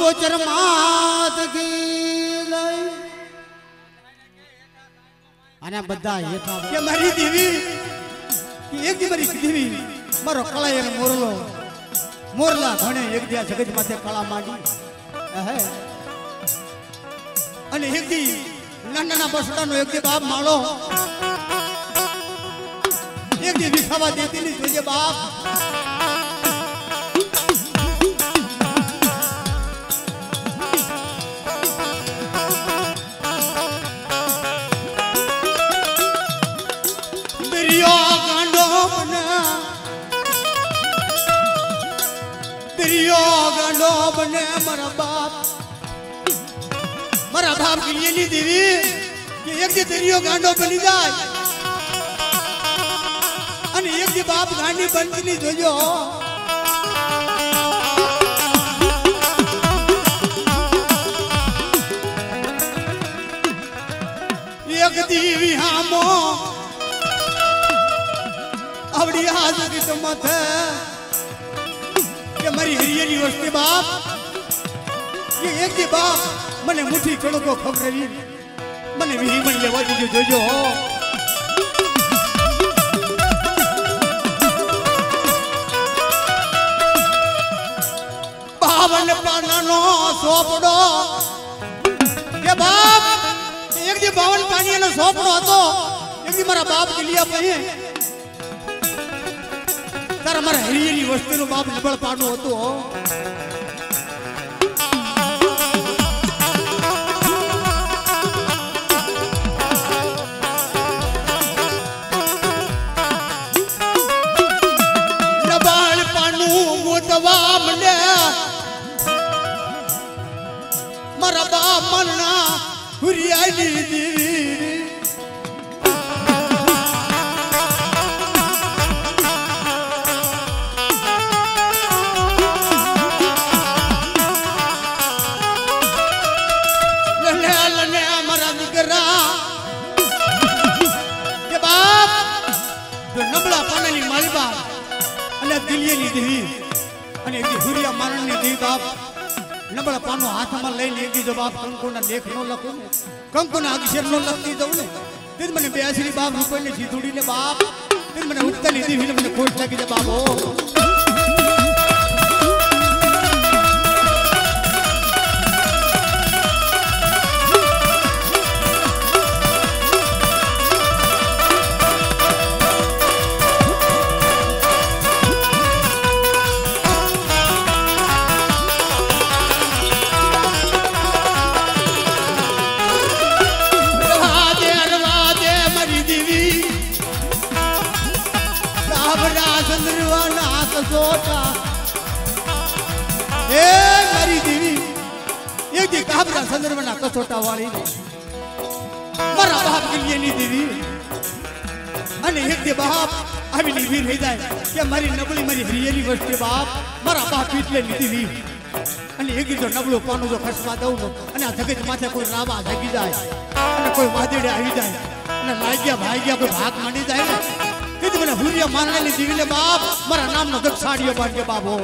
गोचर मात की लई અને બધા હેઠા કે મારી દેવી કે એક દી મારી દેવી મારો કળાયલ મોરલો મોરલા ઘણે એક દી જગત માથે કળા માંડી હે અને એક દી નાના બસડાનો એક દી બાપ માળો એક દી વિખાવા દેતી નહીં જોઈએ બાપ गांडो बने मारा बाप के लिए नहीं देवी कि एक दी तेरियो गांडो बनी जाए अने एक दी बाप गांडी बनती नहीं जोजो एक दी हामो आवड़ी आज की किस्मत है मारी हरियरी वस्ती बाप ये एक दी बाप मने मुठी कड़ो को खबर रही मने भी मन लेवा दीजो जोजो बावन पानानो सोपड़ो ये बाप एक दी बावन पानीनो सोपड़ो હતો एक दी मारा बाप के लिए पहे तारा मारा हरियरी वस्तुनो बाप नबळ पाडो હતો નબળ પાનું ગોતવા મને મારા બાપ મનના હુરિયાલી દેવી दिलियेली देवी अने एक हुरिया मारणी देवी बाप नबळ पानो हाथમાં લઈને એક જો બાપ કંકુના લેખ નો લખું કંકુના અક્ષર નો લખતી દઉં ને તે મને બેસરી બાપ રૂપને જીધુડી ને બાપ તે મને ઉત્તલી દેવી મને ખોટ લાગી દે બાપો ए मारी देवी एक दी काबरा संदर्भना कसोटा वाली मारा बाप के लिए नहीं देवी अने एक दी बाप आवी नहीं वीर થઈ જાય કે મારી નબળી મારી હરિયેલી વસ્તી બાપ મારા બાપ એટલે નહીં દેવી અને એક જો નબળો પાનો જો ખસવા દઉં અને આ જગત માથે કોઈ રાવા જાગી જાય અને કોઈ વાદળે આવી જાય અને લાગ્યા ભાગ્યા કોઈ ભાગ માંડી જાય ને તે મને હુરિયા મારણેલી દીવીને બાપ મારા નામનો દક્ષાડીયો બાંધ્યો બાપો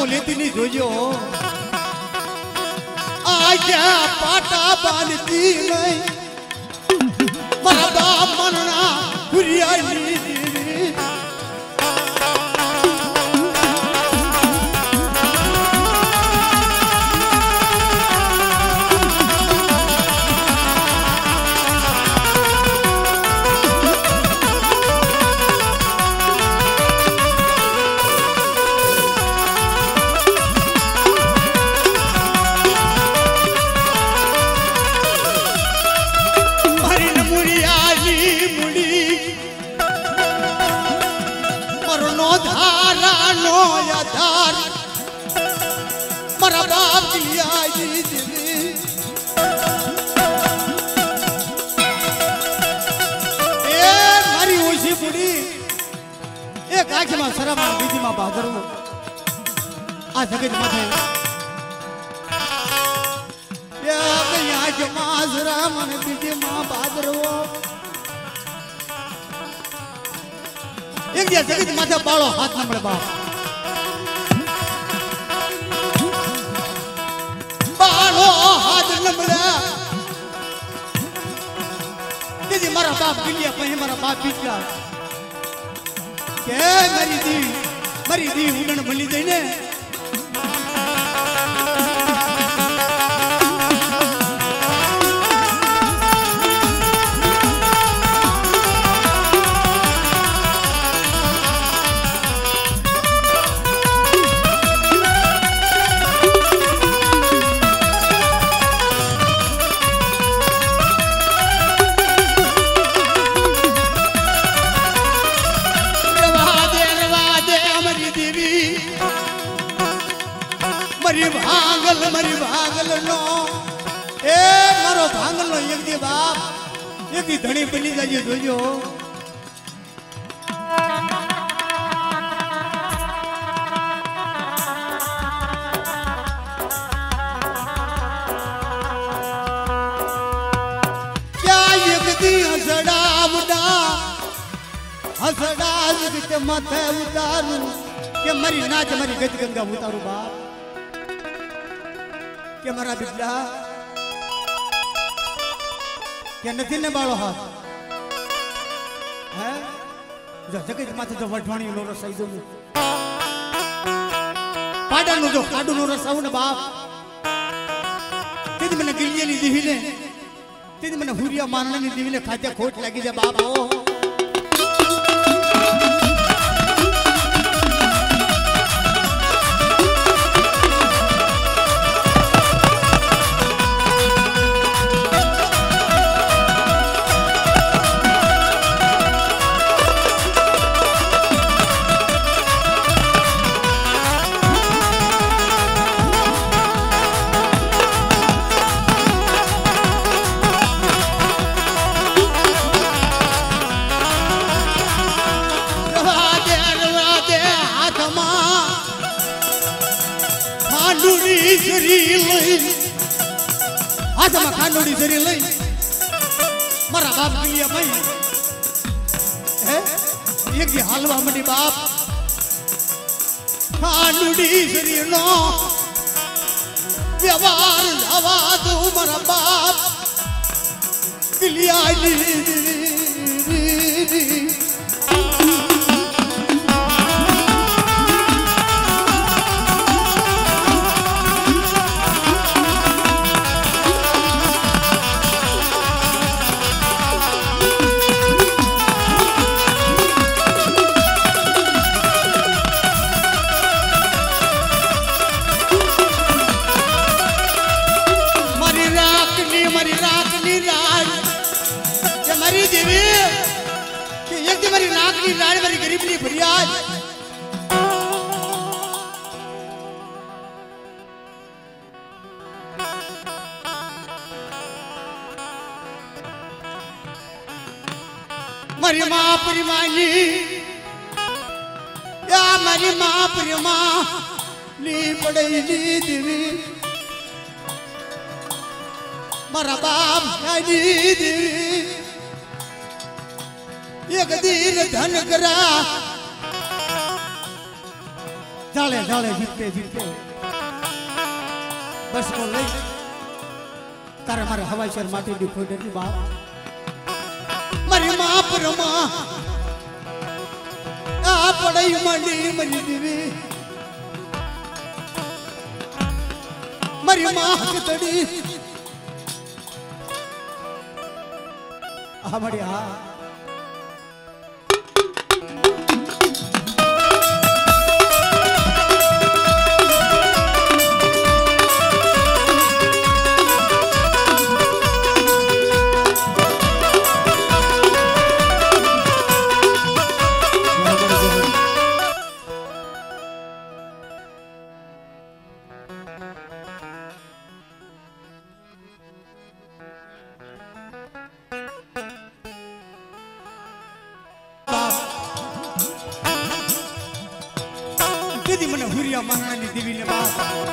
लेती नहीं जोजो आजा पाटा बांधती नहीं मारा बाप मनना हुरियाली देवी मारा बाप दिया मारी ओછી बुड़ी एक आँख में शरम बीजी में भादरव आ जगत माथे आँख में शरम बीजी में भादरव एक दिया जगत माथे बाळो हाथ न મળે બાપ બાળો હાથ ન મળે દીદી મારા બાપ ગિલિયા પછી મારા બાપ બીજા કે મારી દી ઉડણ મળી જઈ ને मरी भागल नो ए मारो भागल नो एक दी बाप एक दी धणी बनी जाजे जोजो क्या एक दी हसड़ा के माथे उतारू के मरी नाच मरी गज गंगा उतारू बाप के मारा बिगड़ा क्या नथी ने बाळो हाथ है जो जगत माथे जो वढवाणी नो रस आई जो पाडा नो जो काडू नो रस आउ ने बाप तेज मने गिलिये नी दीवीने तेज मने हुरिया मारने नी दीवीने खाते खोट लागी जे बाप ओ आज हम खानोड़ी जरी लई मारा बाप गिलिया भाई है एक दी हलवा मंडी बाप खानोड़ी जरी नो व्यवहार हवा दो मारा बाप गिलिया मरी देवी कि एक दी मरी नागनी राण मरी गरीबनी फरियाद मरी मां परिमानी या मरी मां परिमा ली पड़ई ली देवी मारा बाप ली देवी एक दिन धन करा जाले जाले जीतते जीतते बस को ले तारे मारे हवाई शहर माटी दी खोड़ की बाप मरी मां परमा आ पड़ई मंडी मरी देवी मरी मां कतड़ी हमारी हाँ दीदी मने हुरिया महारानी देवी ने बाप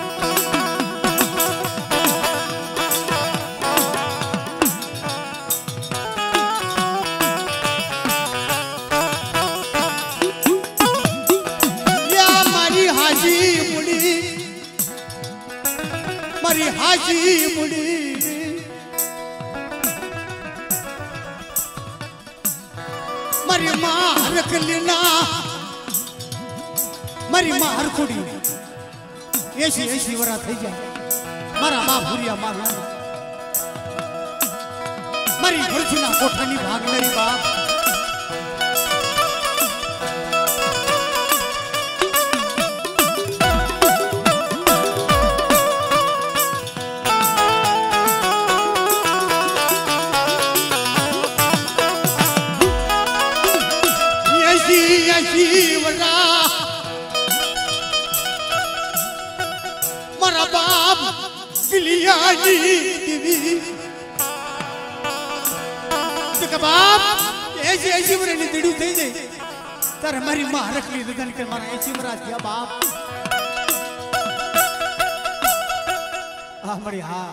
मरी हाजी मुड़ी मरी मार कलिना मरी मार कुड़ी ऐसी ऐसी वरा થઈ જાય મારા બાપ ભુરિયા મારલા મરી ઘરજીના કોઠાની ભાગલેરી બાપ मारा बाप गिलियानी देवी बाप ऐसी ऐसी बरे ने दीड़ू થઈ જાય તારે મારી માં રખલી દગન કે મારા 80 વર્ષ થયા બાપ આ મરી હા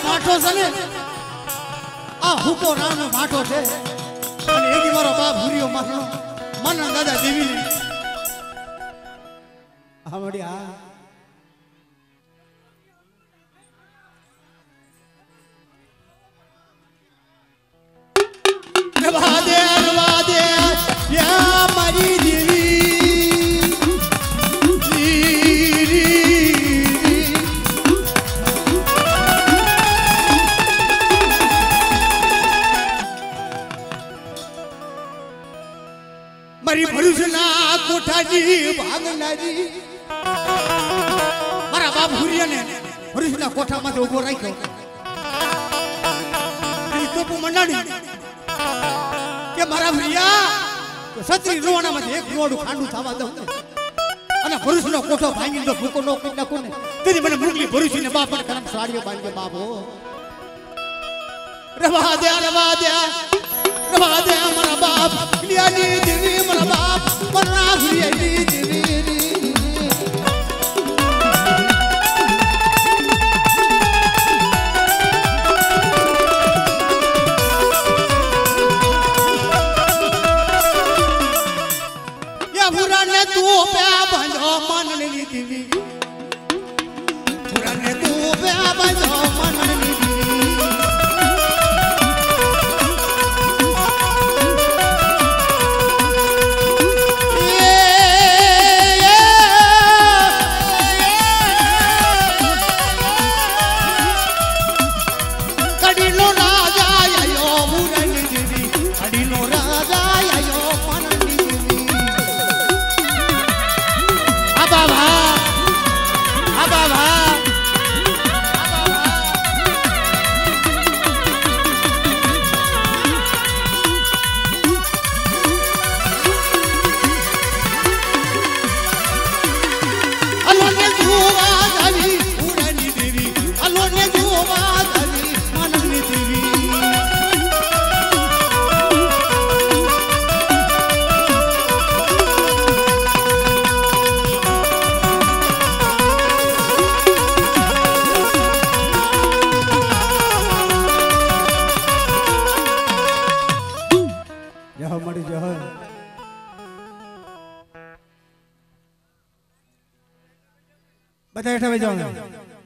भाटो सने आ हुको रानो भाटो छे અને એકી મારો બાપ ભુરિયો મારનો મન દાદા દેવી ને આવડી આ રવા દે યા મારી દેવી मरी भरुसना कोठाजी भागलाजी मारा बाप भुरिया ने भरुसना कोठा में उभो राख्यो ई तोप मंडाणी के मारा भुरिया तो सत्री रोवाना में एक रोड खांडू थावा दઉં અને ભરુસનો કોઠો ભાંગીને તો ભૂકો નો કરી નાખો ને તેથી મને મુરલી ભરુસીને બાપ પર કરમ સાડીઓ બાંધે બાપો રવા दे हमारा बाप गिलियानी देवी हमारा बाप मरना गिलियानी देवी या बुरा ने तू पे बंधो मननी देवी बुरा ने तू पे बंधो मननी देवी बता जाओ